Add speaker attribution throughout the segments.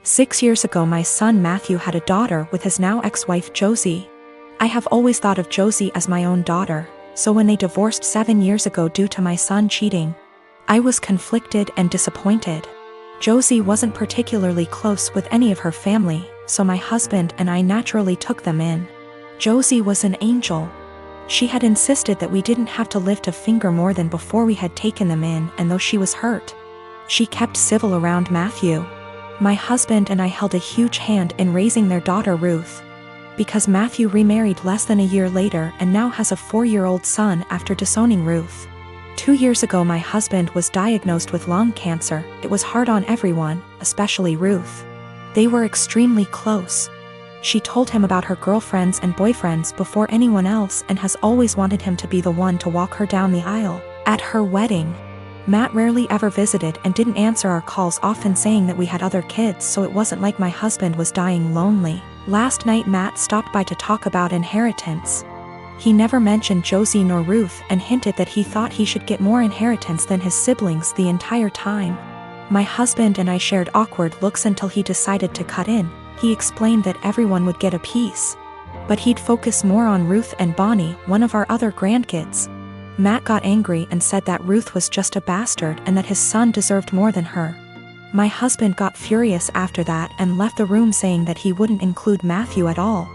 Speaker 1: 6 years ago my son Matthew had a daughter with his now ex-wife Josie. I have always thought of Josie as my own daughter, so when they divorced 7 years ago due to my son cheating, I was conflicted and disappointed. Josie wasn't particularly close with any of her family, so my husband and I naturally took them in. Josie was an angel. She had insisted that we didn't have to lift a finger more than before we had taken them in, and though she was hurt, she kept civil around Matthew. My husband and I held a huge hand in raising their daughter Ruth, because Matthew remarried less than a year later and now has a 4-year-old son after disowning Ruth. 2 years ago my husband was diagnosed with lung cancer. It was hard on everyone, especially Ruth. They were extremely close. She told him about her girlfriends and boyfriends before anyone else and has always wanted him to be the one to walk her down the aisle at her wedding. Matt rarely ever visited and didn't answer our calls, often saying that we had other kids, so it wasn't like my husband was dying lonely. Last night Matt stopped by to talk about inheritance. He never mentioned Josie nor Ruth and hinted that he thought he should get more inheritance than his siblings the entire time. My husband and I shared awkward looks until he decided to cut in. He explained that everyone would get a piece, but he'd focus more on Ruth and Bonnie, one of our other grandkids. Matt got angry and said that Ruth was just a bastard and that his son deserved more than her. My husband got furious after that and left the room saying that he wouldn't include Matthew at all.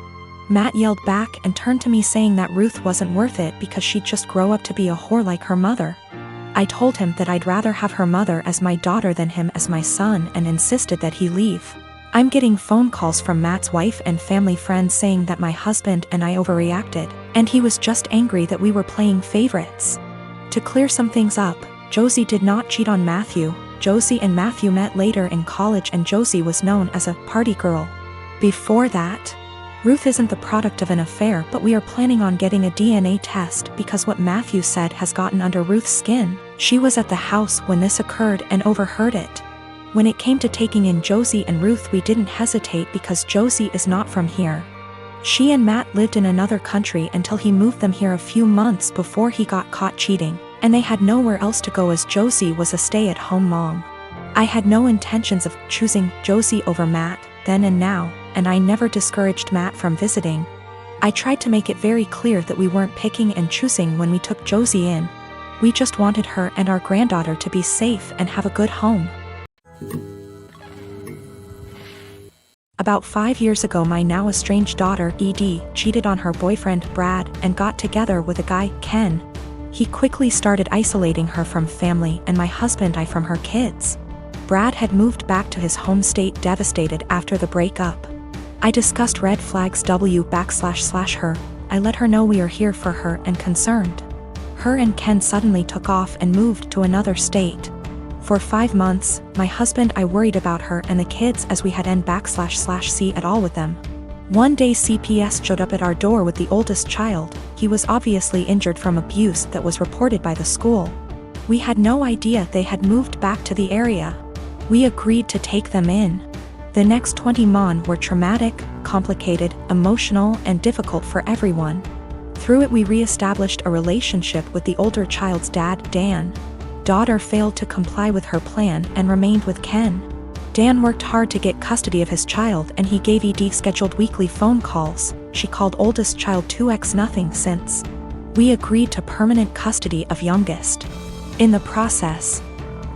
Speaker 1: Matt yelled back and turned to me saying that Ruth wasn't worth it because she'd just grow up to be a whore like her mother. I told him that I'd rather have her mother as my daughter than him as my son and insisted that he leave. I'm getting phone calls from Matt's wife and family friends saying that my husband and I overreacted, and he was just angry that we were playing favorites. To clear some things up, Josie did not cheat on Matthew. Josie and Matthew met later in college and Josie was known as a party girl. Before that, Ruth isn't the product of an affair, but we are planning on getting a DNA test because what Matthew said has gotten under Ruth's skin. She was at the house when this occurred and overheard it. When it came to taking in Josie and Ruth, we didn't hesitate because Josie is not from here. She and Matt lived in another country until he moved them here a few months before he got caught cheating, and they had nowhere else to go as Josie was a stay-at-home mom. I had no intentions of choosing Josie over Matt, then and now, and I never discouraged Matt from visiting. I tried to make it very clear that we weren't picking and choosing when we took Josie in. We just wanted her and our granddaughter to be safe and have a good home. About 5 years ago my now estranged daughter, Edie, cheated on her boyfriend, Brad, and got together with a guy, Ken. He quickly started isolating her from family and my husband and I from her kids. Brad had moved back to his home state devastated after the breakup. I discussed red flags her. I let her know we are here for her and concerned. Her and Ken suddenly took off and moved to another state. For 5 months, my husband and I worried about her and the kids as we had n//c at all with them. One day CPS showed up at our door with the oldest child. He was obviously injured from abuse that was reported by the school. We had no idea they had moved back to the area. We agreed to take them in. The next 20 months were traumatic, complicated, emotional, and difficult for everyone. Through it we re-established a relationship with the older child's dad, Dan. Daughter failed to comply with her plan and remained with Ken. Dan worked hard to get custody of his child and he gave Edie scheduled weekly phone calls. She called oldest child 2x nothing since. We agreed to permanent custody of youngest. In the process,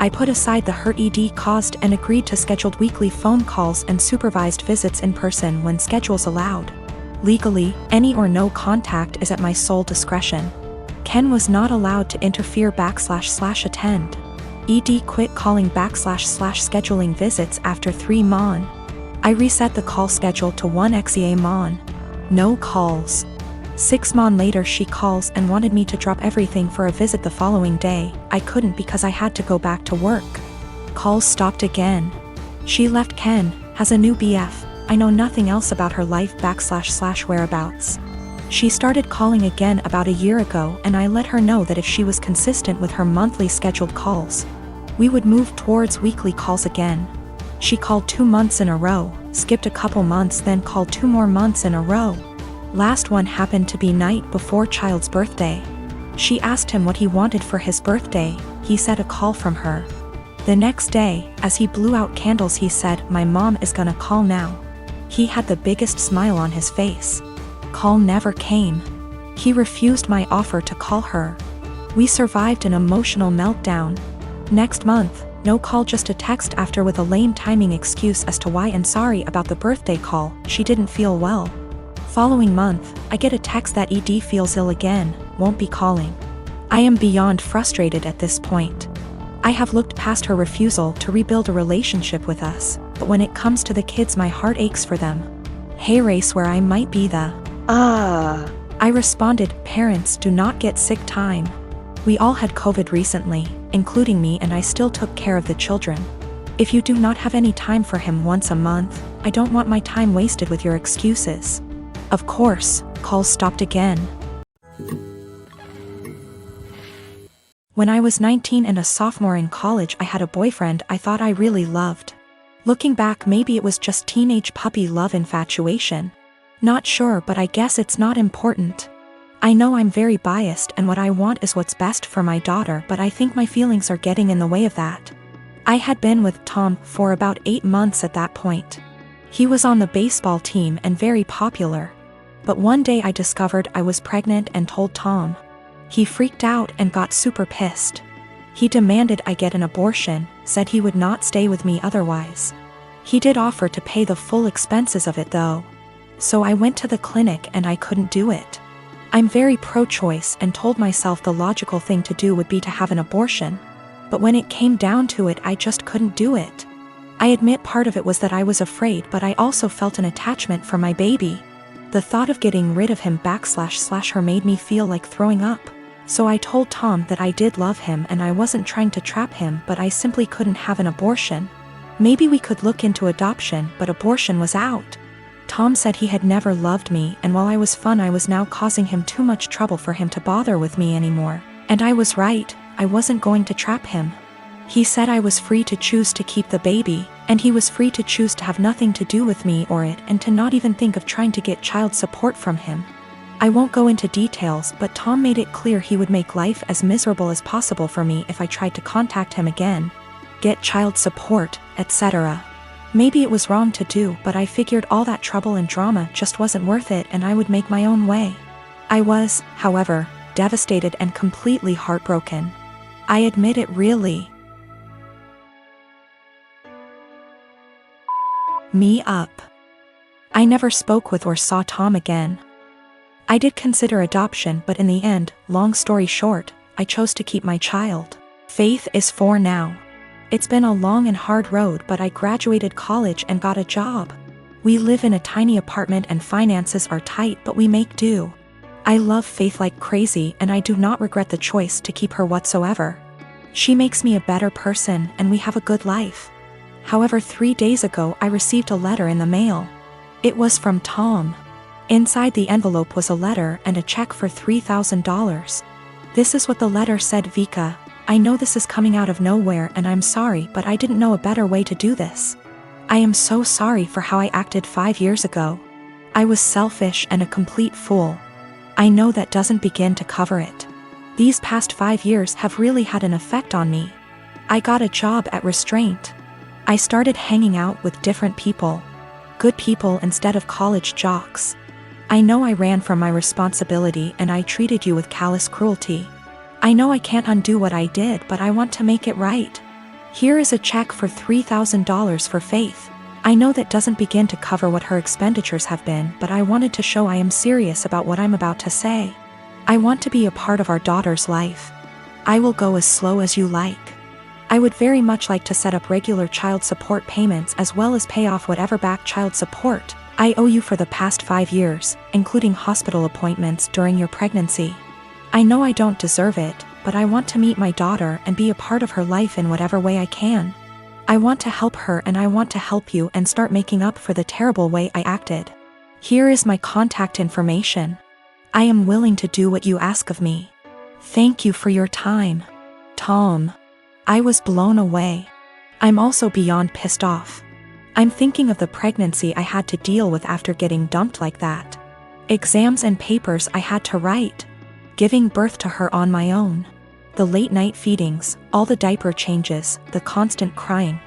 Speaker 1: I put aside the hurt Edie caused and agreed to scheduled weekly phone calls and supervised visits in person when schedules allowed. Legally, any or no contact is at my sole discretion. Ken was not allowed to interfere //attend. Edie quit calling //scheduling visits after 3 months. I reset the call schedule to 1 month. No calls. 6 months later she calls and wanted me to drop everything for a visit the following day. I couldn't because I had to go back to work. Calls stopped again. She left Ken, has a new BF. I know nothing else about her life / whereabouts. She started calling again about a year ago and I let her know that if she was consistent with her monthly scheduled calls, we would move towards weekly calls again. She called 2 months in a row, skipped a couple months, then called 2 more months in a row. Last one happened to be night before child's birthday. She asked him what he wanted for his birthday. He said a call from her. The next day, as he blew out candles, he said, "My mom is gonna call now." He had the biggest smile on his face. Call never came. He refused my offer to call her. We survived an emotional meltdown. Next month, no call, just a text after with a lame timing excuse as to why and sorry about the birthday call, she didn't feel well. Following month, I get a text that ED feels ill again, won't be calling. I am beyond frustrated at this point. I have looked past her refusal to rebuild a relationship with us, but when it comes to the kids my heart aches for them. Hey race, where I might be the I responded, "Parents do not get sick time. We all had COVID recently, including me, and I still took care of the children. If you do not have any time for him once a month, I don't want my time wasted with your excuses." Of course, calls stopped again. When I was 19 and a sophomore in college, I had a boyfriend I thought I really loved. Looking back, maybe it was just teenage puppy love infatuation. Not sure, but I guess it's not important. I know I'm very biased and what I want is what's best for my daughter, but I think my feelings are getting in the way of that. I had been with Tom for about 8 months at that point. He was on the baseball team and very popular. But one day I discovered I was pregnant and told Tom. He freaked out and got super pissed. He demanded I get an abortion, said he would not stay with me otherwise. He did offer to pay the full expenses of it though. So I went to the clinic and I couldn't do it. I'm very pro-choice and told myself the logical thing to do would be to have an abortion. But when it came down to it, I just couldn't do it. I admit part of it was that I was afraid, but I also felt an attachment for my baby. The thought of getting rid of him / her made me feel like throwing up. So I told Tom that I did love him and I wasn't trying to trap him, but I simply couldn't have an abortion. Maybe we could look into adoption, but abortion was out. Tom said he had never loved me, and while I was fun, I was now causing him too much trouble for him to bother with me anymore. And I was right, I wasn't going to trap him. He said I was free to choose to keep the baby, and he was free to choose to have nothing to do with me or it, and to not even think of trying to get child support from him. I won't go into details, but Tom made it clear he would make life as miserable as possible for me if I tried to contact him again, get child support, etc. Maybe it was wrong to do, but I figured all that trouble and drama just wasn't worth it and I would make my own way. I was, however, devastated and completely heartbroken. I admit it really me up. I never spoke with or saw Tom again. I did consider adoption, but in the end, long story short, I chose to keep my child. Faith is 4 now. It's been a long and hard road, but I graduated college and got a job. We live in a tiny apartment and finances are tight, but we make do. I love Faith like crazy and I do not regret the choice to keep her whatsoever. She makes me a better person and we have a good life. However, 3 days ago I received a letter in the mail. It was from Tom. Inside the envelope was a letter and a check for $3,000. This is what the letter said: "Vika, I know this is coming out of nowhere and I'm sorry, but I didn't know a better way to do this. I am so sorry for how I acted 5 years ago. I was selfish and a complete fool. I know that doesn't begin to cover it. These past 5 years have really had an effect on me. I got a job at Restraint. I started hanging out with different people. Good people instead of college jocks. I know I ran from my responsibility and I treated you with callous cruelty. I know I can't undo what I did, but I want to make it right. Here is a check for $3,000 for Faith. I know that doesn't begin to cover what her expenditures have been, but I wanted to show I am serious about what I'm about to say. I want to be a part of our daughter's life. I will go as slow as you like. I would very much like to set up regular child support payments as well as pay off whatever back child support I owe you for the past 5 years, including hospital appointments during your pregnancy. I know I don't deserve it, but I want to meet my daughter and be a part of her life in whatever way I can. I want to help her and I want to help you and start making up for the terrible way I acted. Here is my contact information. I am willing to do what you ask of me. Thank you for your time. Tom." I was blown away. I'm also beyond pissed off. I'm thinking of the pregnancy I had to deal with after getting dumped like that. Exams and papers I had to write. Giving birth to her on my own. The late night feedings, all the diaper changes, the constant crying.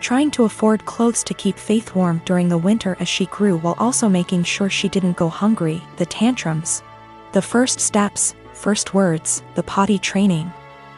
Speaker 1: Trying to afford clothes to keep Faith warm during the winter as she grew while also making sure she didn't go hungry, the tantrums. The first steps, first words, the potty training.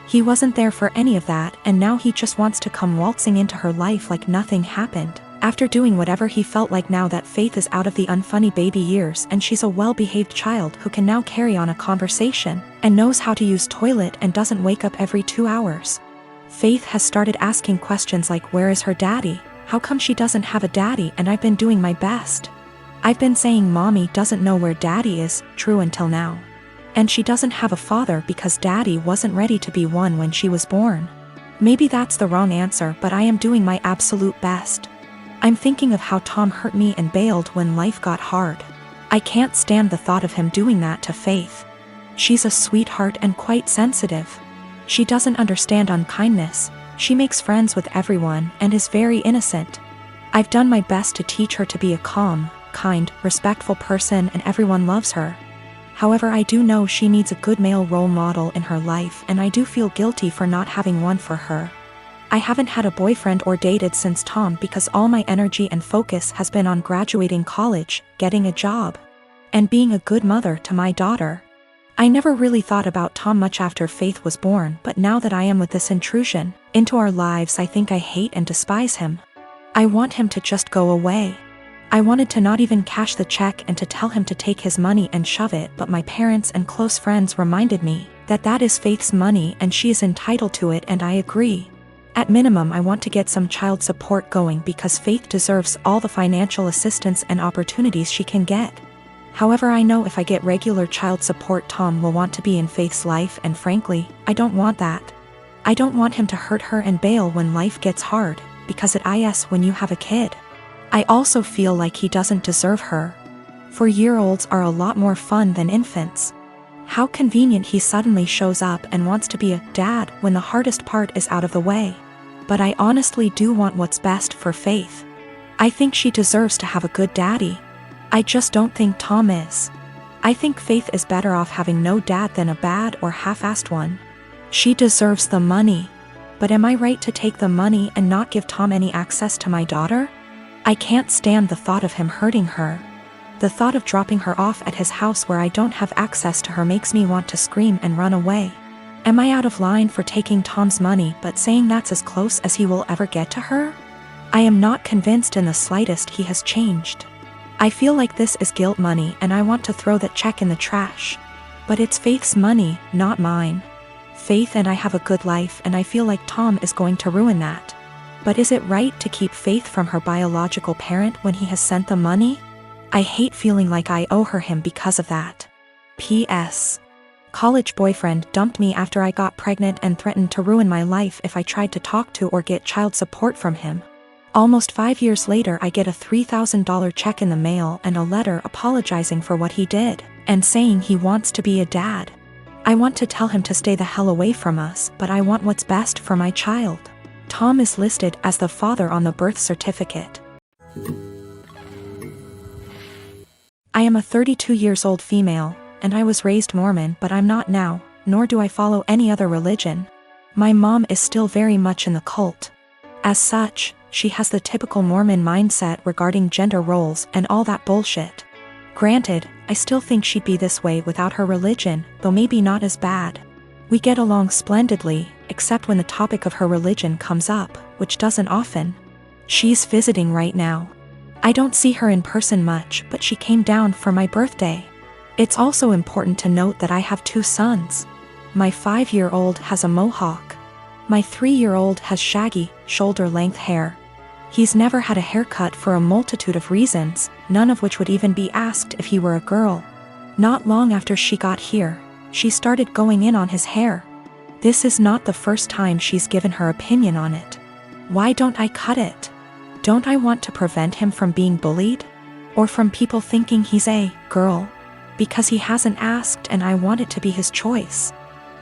Speaker 1: He wasn't there for any of that, and now he just wants to come waltzing into her life like nothing happened. After doing whatever he felt like now that Faith is out of the unfunny baby years and she's a well-behaved child who can now carry on a conversation and knows how to use toilet and doesn't wake up every 2 hours. Faith has started asking questions like, where is her daddy? How come she doesn't have a daddy and I've been doing my best? I've been saying mommy doesn't know where daddy is, true until now. And she doesn't have a father because daddy wasn't ready to be one when she was born. Maybe that's the wrong answer, but I am doing my absolute best. I'm thinking of how Tom hurt me and bailed when life got hard. I can't stand the thought of him doing that to Faith. She's a sweetheart and quite sensitive. She doesn't understand unkindness. She makes friends with everyone and is very innocent. I've done my best to teach her to be a calm, kind, respectful person, and everyone loves her. However, I do know she needs a good male role model in her life, and I do feel guilty for not having one for her. I haven't had a boyfriend or dated since Tom because all my energy and focus has been on graduating college, getting a job, and being a good mother to my daughter. I never really thought about Tom much after Faith was born, but now that I am with this intrusion into our lives, I think I hate and despise him. I want him to just go away. I wanted to not even cash the check and to tell him to take his money and shove it, but my parents and close friends reminded me that that is Faith's money and she is entitled to it, and I agree. At minimum, I want to get some child support going because Faith deserves all the financial assistance and opportunities she can get. However, I know if I get regular child support, Tom will want to be in Faith's life, and frankly, I don't want that. I don't want him to hurt her and bail when life gets hard, because it is when you have a kid. I also feel like he doesn't deserve her. 4-year-olds are a lot more fun than infants. How convenient he suddenly shows up and wants to be a dad when the hardest part is out of the way. But I honestly do want what's best for Faith. I think she deserves to have a good daddy. I just don't think Tom is. I think Faith is better off having no dad than a bad or half-assed one. She deserves the money. But am I right to take the money and not give Tom any access to my daughter? I can't stand the thought of him hurting her. The thought of dropping her off at his house where I don't have access to her makes me want to scream and run away. Am I out of line for taking Tom's money but saying that's as close as he will ever get to her? I am not convinced in the slightest he has changed. I feel like this is guilt money and I want to throw that check in the trash. But it's Faith's money, not mine. Faith and I have a good life, and I feel like Tom is going to ruin that. But is it right to keep Faith from her biological parent when he has sent the money? I hate feeling like I owe her him because of that. P.S. College boyfriend dumped me after I got pregnant and threatened to ruin my life if I tried to talk to or get child support from him. Almost 5 years later, I get a $3,000 check in the mail and a letter apologizing for what he did and saying he wants to be a dad. I want to tell him to stay the hell away from us, but I want what's best for my child. Tom is listed as the father on the birth certificate. I am a 32-year-old female, and I was raised Mormon, but I'm not now, nor do I follow any other religion. My mom is still very much in the cult. As such, she has the typical Mormon mindset regarding gender roles and all that bullshit. Granted, I still think she'd be this way without her religion, though maybe not as bad. We get along splendidly, except when the topic of her religion comes up, which doesn't often. She's visiting right now. I don't see her in person much, but she came down for my birthday. It's also important to note that I have 2 sons. My 5-year-old has a mohawk. My 3-year-old has shaggy, shoulder-length hair. He's never had a haircut for a multitude of reasons, none of which would even be asked if he were a girl. Not long after she got here, she started going in on his hair. This is not the first time she's given her opinion on it. Why don't I cut it? Don't I want to prevent him from being bullied? Or from people thinking he's a girl? Because he hasn't asked and I want it to be his choice.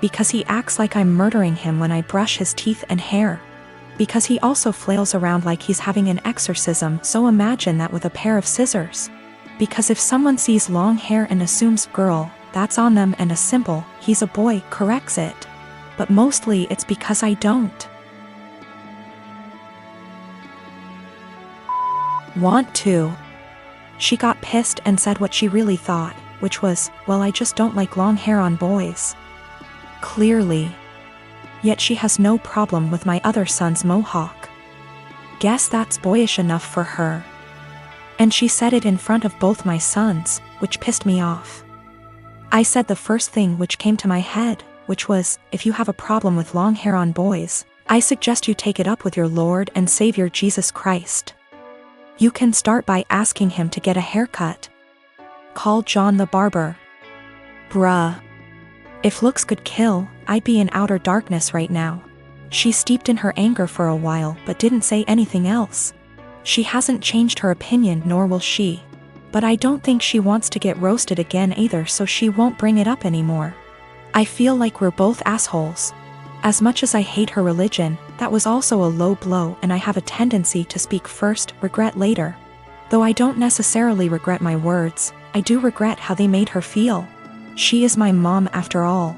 Speaker 1: Because he acts like I'm murdering him when I brush his teeth and hair. Because he also flails around like he's having an exorcism, so imagine that with a pair of scissors. Because if someone sees long hair and assumes girl, that's on them, and a simple, he's a boy, corrects it. but mostly it's because I don't want to. She got pissed and said what she really thought, which was, well, I just don't like long hair on boys. Clearly. Yet she has no problem with my other son's mohawk. Guess that's boyish enough for her. And she said it in front of both my sons, which pissed me off. I said the first thing which came to my head, which was, if you have a problem with long hair on boys, I suggest you take it up with your Lord and Savior Jesus Christ. You can start by asking him to get a haircut. Call John the barber. Bruh. If looks could kill, I'd be in outer darkness right now. She steeped in her anger for a while but didn't say anything else. She hasn't changed her opinion, nor will she. But I don't think she wants to get roasted again either, so she won't bring it up anymore. I feel like we're both assholes. As much as I hate her religion, that was also a low blow, and I have a tendency to speak first, regret later. Though I don't necessarily regret my words, I do regret how they made her feel. She is my mom after all.